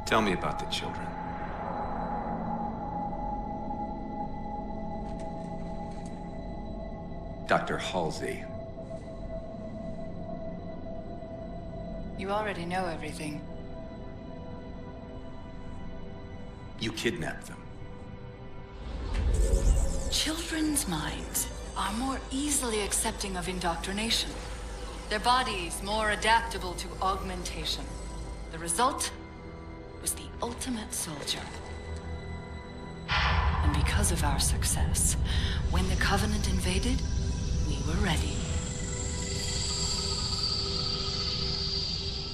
Tell me about the children. Dr. Halsey. You already know everything. You kidnapped them. Children's minds are more easily accepting of indoctrination. Their bodies more adaptable to augmentation. The result was the ultimate soldier. And because of our success, when the Covenant invaded, we were ready.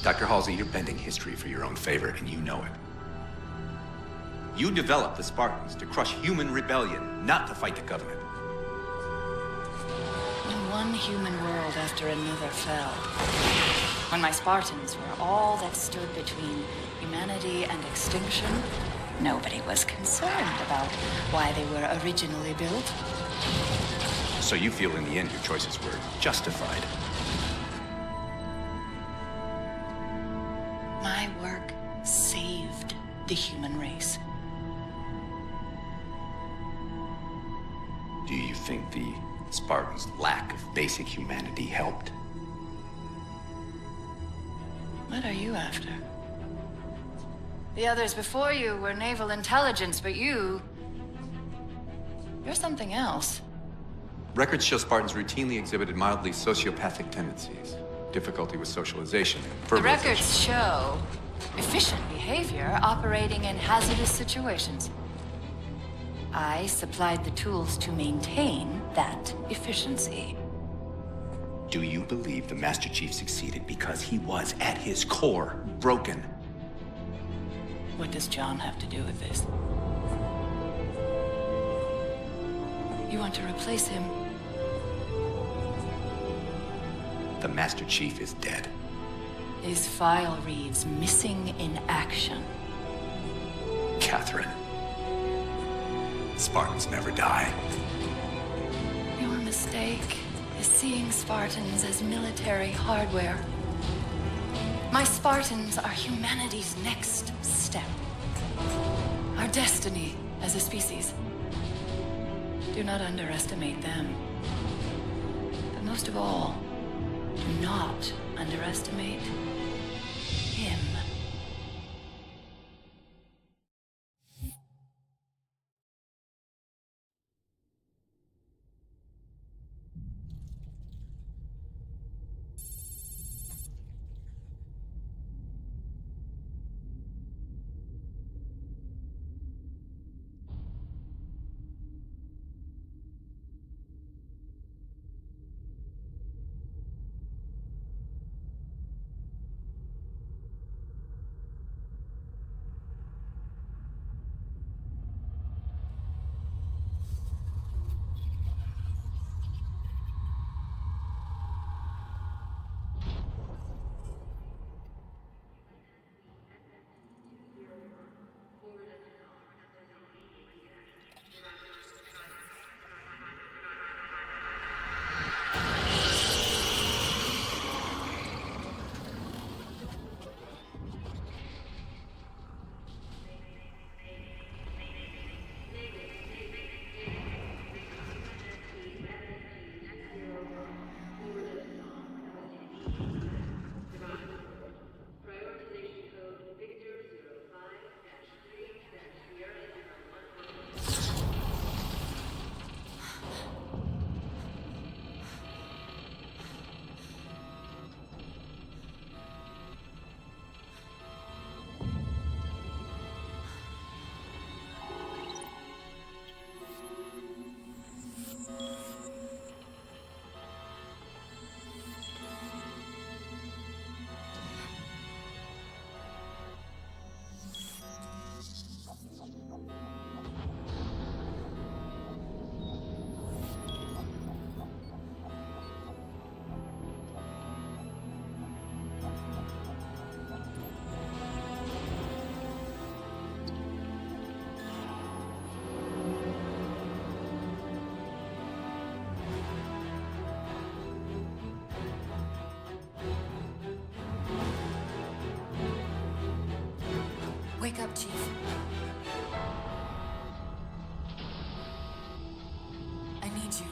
Dr. Halsey, you're bending history for your own favor, and you know it. You developed the Spartans to crush human rebellion, not to fight the Covenant. When one human world after another fell, when my Spartans were all that stood between humanity and extinction, nobody was concerned about why they were originally built. So you feel in the end your choices were justified? My work saved the human race. Do you think the Spartans' lack of basic humanity helped? What are you after? The others before you were naval intelligence, but you're something else. Records show Spartans routinely exhibited mildly sociopathic tendencies, difficulty with socialization, The verbalization. records show efficient behavior operating in hazardous situations. I supplied the tools to maintain that efficiency. Do you believe the Master Chief succeeded because he was, at his core, broken? What does John have to do with this? You want to replace him? The Master Chief is dead. His file reads missing in action. Catherine. Spartans never die. Your mistake is seeing Spartans as military hardware. My Spartans are humanity's next step. Our destiny as a species. Do not underestimate them. But most of all, do not underestimate him. Wake up, Chief. I need you.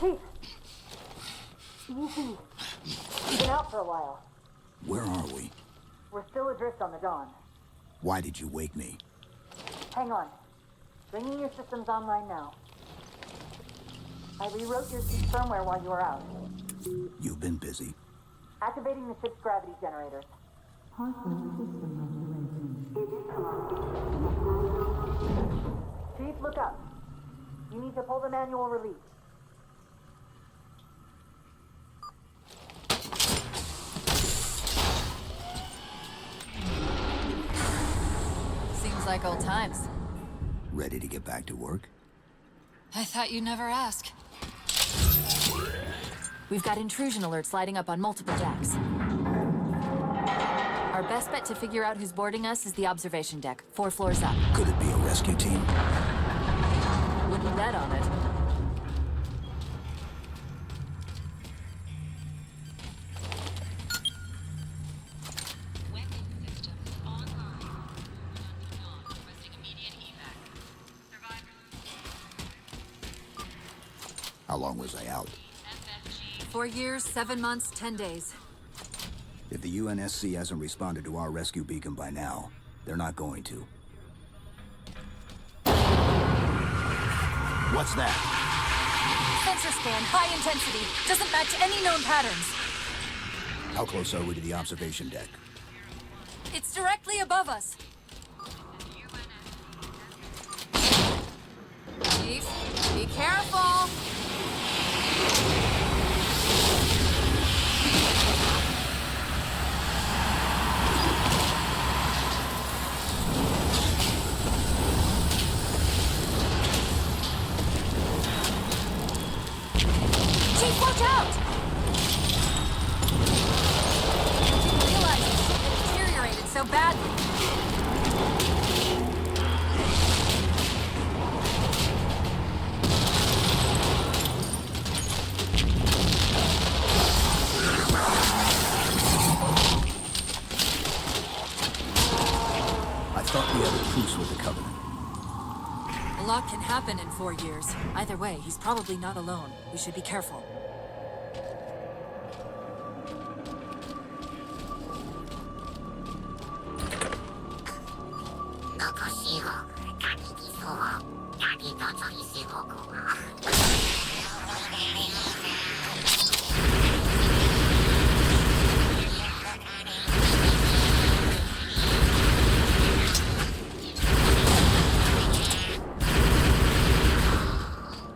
Chief! Easy. You've been out for a while. Where are we? We're still adrift on the Dawn. Why did you wake me? Hang on. Bringing your systems online now. I rewrote your seat firmware while you were out. You've been busy. Activating the ship's gravity generators. Chief, look up. You need to pull the manual release. Seems like old times. Ready to get back to work? I thought you'd never ask. We've got intrusion alerts lighting up on multiple decks. Our best bet to figure out who's boarding us is the observation deck, 4 floors up. Could it be a rescue team? Wouldn't bet on it. Weapon systems online. Requesting immediate evac. Survivors. How long was I out? FFG. 4 years, 7 months, 10 days. If the UNSC hasn't responded to our rescue beacon by now, they're not going to. What's that? Sensor scan, high intensity. Doesn't match any known patterns. How close are we to the observation deck? It's directly above us. Chief, be careful. Chief, watch out! Didn't realize the ship had deteriorated so badly. I thought we had a truce with the Covenant. A lot can happen in 4 years. Either way, he's probably not alone. We should be careful.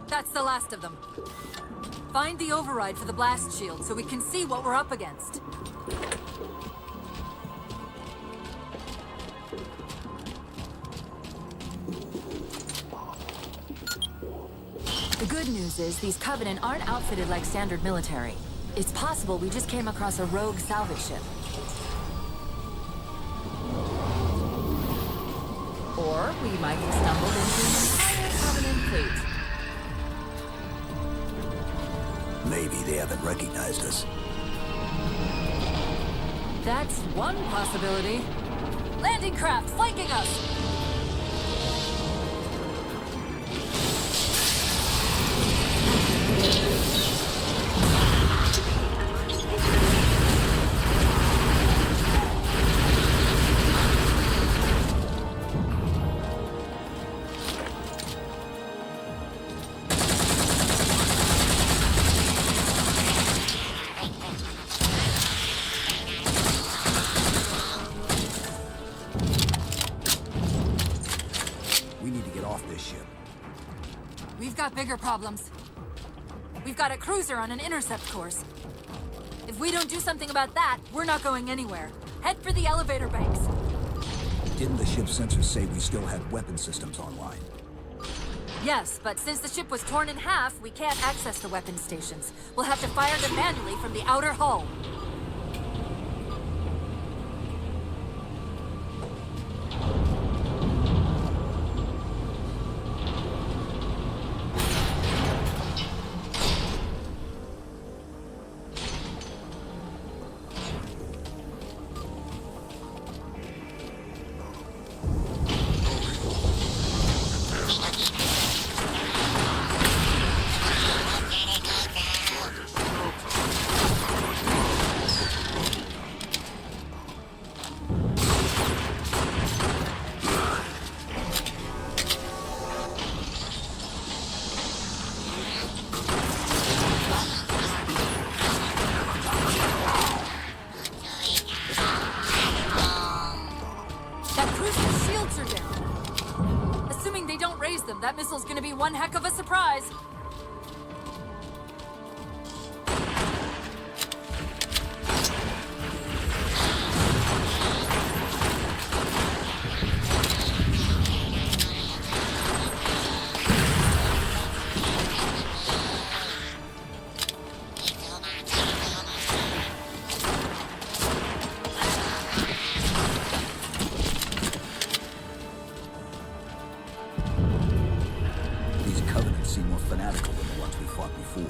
That's the last of them. Find the override for the blast shield so we can see what we're up against. The good news is these Covenant aren't outfitted like standard military. It's possible we just came across a rogue salvage ship. Or we might have stumbled into an entire Covenant fleet. Maybe they haven't recognized us. That's one possibility. Landing craft flanking us! We need to get off this ship. We've got bigger problems. We've got a cruiser on an intercept course. If we don't do something about that, we're not going anywhere. Head for the elevator banks. Didn't the ship's sensors say we still had weapon systems online? Yes, but since the ship was torn in half, we can't access the weapon stations. We'll have to fire them manually from the outer hull. That cruiser's shields are down. Assuming they don't raise them, that missile's gonna be one heck of a surprise. These Covenants seem more fanatical than the ones we fought before.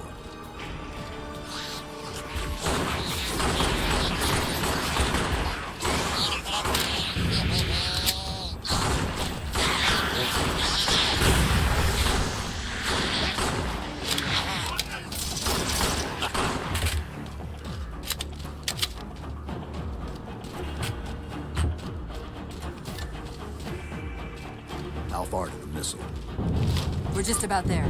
How far to the missile? We're just about there.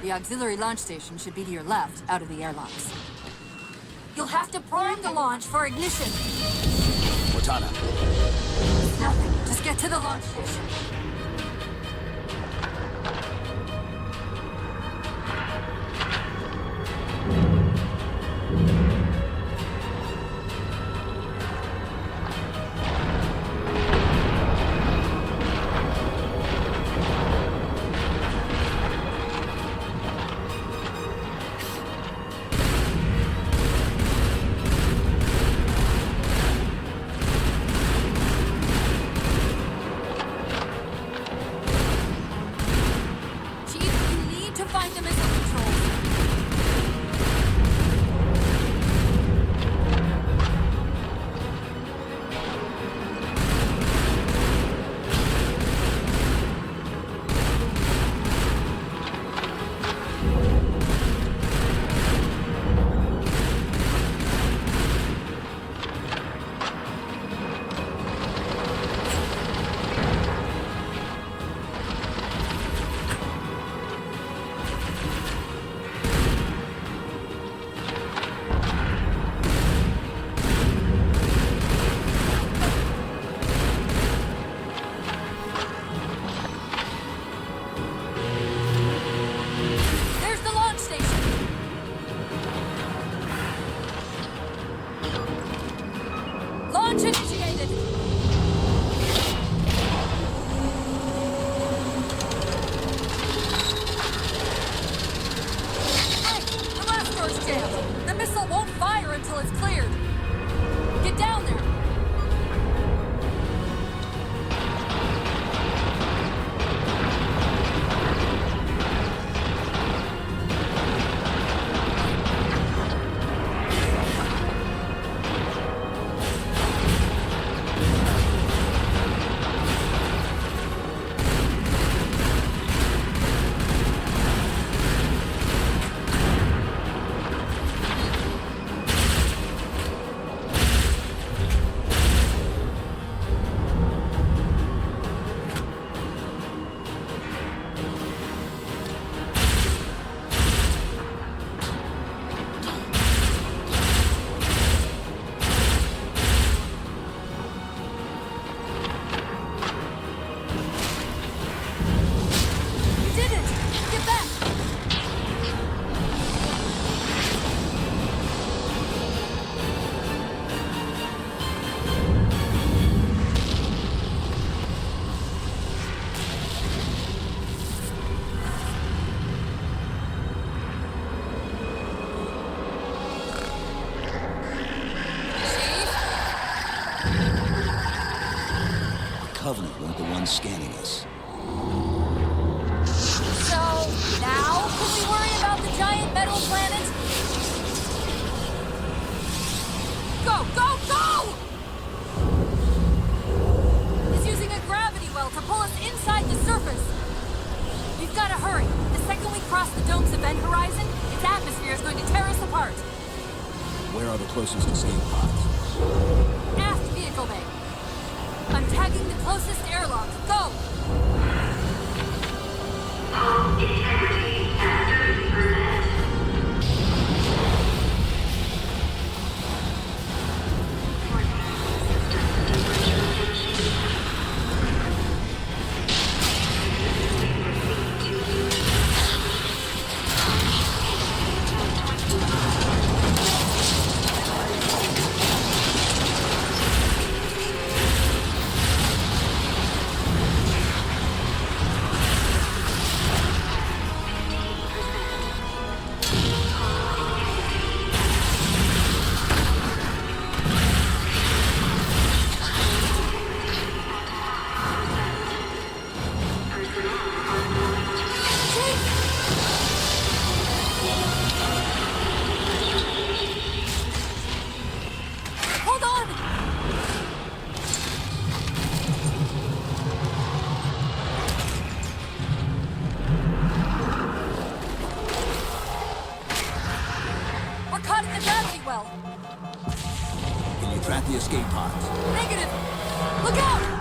The auxiliary launch station should be to your left, out of the airlocks. You'll have to prime the launch for ignition. Cortana, Nothing. Just get to the launch station. Find the missile controls. There's the launch station. Launch initiated. Hey, the last door's jammed. The missile won't fire until it's cleared. Get down there. Covenant weren't the ones scanning us. So, now can we worry about the giant metal planet? Go, go, go! It's using a gravity well to pull us inside the surface. We've got to hurry. The second we cross the dome's event horizon, its atmosphere is going to tear us apart. Where are the closest escape pods? Aft vehicle bay. I'm tagging the closest airlock. Go! Hold on! We're caught in the gravity well. Can you track the escape pods? Negative! Look out!